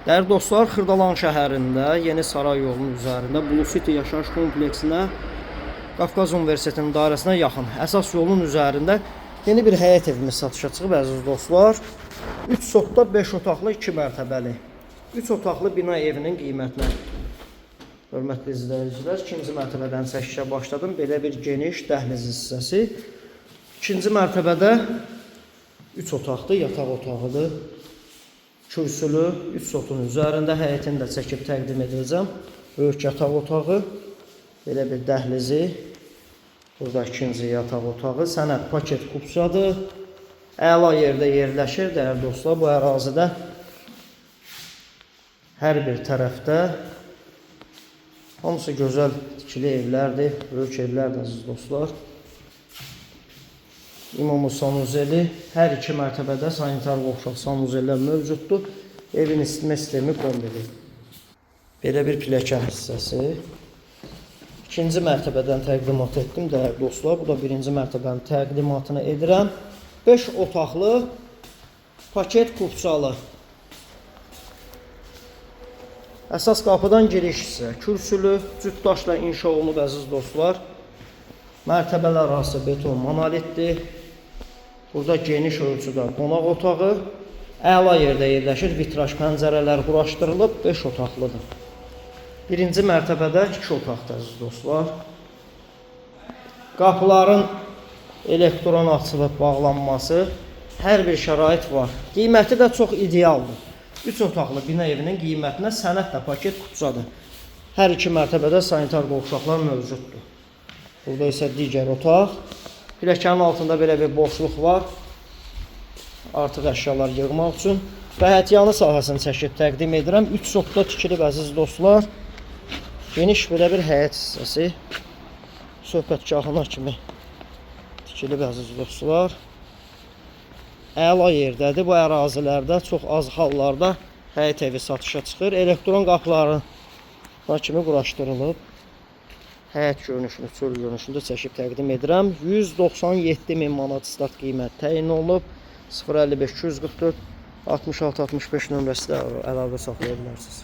Dəyərli dostlar, Xırdalan şəhərində Yeni Saray yolunun üzərində Blue City yaşayış kompleksinə Qafqaz Universitetinin dairəsinə yaxın əsas yolun üzərində yeni bir həyət evimiz satışa çıxıb əziz dostlar. 3 sotda 5 otaqlı 2 mərtəbəli 3 otaqlı bina evinin qiymətinə. Hörmətli izləyicilər, 2-ci mərtəbədən çəkişə başladım. Belə bir geniş dəhliz hissəsi. 2-ci mərtəbədə 3 otaqlı yataq otağıdır. Kürsülü 3 sotun üzərində həyətini də çəkib təqdim edəcəm. Böyük yataq otağı, belə bir dəhlizi. Burada 2-ci yataq otağı, sənəd paket kupçadır. Əla yerdə yerləşir. Dəyərli dostlar, bu ərazidə hər bir tərəfdə hamısı gözəl tikili evlərdir, böyük evlərdir əziz dostlar. İmamı sanuzeli, hər iki mərtəbədə sanitar qovşaq sanuzellər mövcuddur. Evin isitmə sistemi kombili. Belə bir pilləkən hissəsi. 2-ci mərtəbədən təqdimat etdim dəyərli dostlar. Bu da 1-ci mərtəbənin təqdimatını edirəm. 5 otaqlı paket kupçalı. Əsas qapıdan giriş hissə. Kürsülü cüt daşla inşa olunub əziz dostlar. Mərtəbələr arası beton monolitdir. Burada geniş ölçüdə qonaq otağı, əla yerdə yerləşir, vitraj pəncərələr quraşdırılıb, 5 otaqlıdır. 1-ci mərtəbədə 2 otaqdır əziz dostlar. Qapıların elektron açılıb bağlanması, hər bir şərait var. Qiyməti də çox idealdır. 3 otaqlı bina evinin qiymətinə sənəd də paket kupçadır. Hər iki mərtəbədə sanitar qovşaqlar mövcuddur. Burada isə digər otaq. Pilləkənin altında belə bir boşluq var. Artıq əşyalar yığmaq üçün. Və həyətyanı sahəsini çəkib təqdim edirəm. 3 sotda tikilib əziz dostlar. Geniş belə bir həyət hissəsi. Söhbətgahına kimi tikilib əziz dostlar. Əla yerdədir. Bu ərazilərdə çox az hallarda həyət evi satışa çıxır. Elektron qapıları kimi quraşdırılıb. Həyət görünüşünü, çöl görünüşünü çəkib təqdim edirəm. 197.000 manat start qiymət təyin olunub. 055 244 66 65 nömrəsi də əlavə saxlaya bilərsiniz.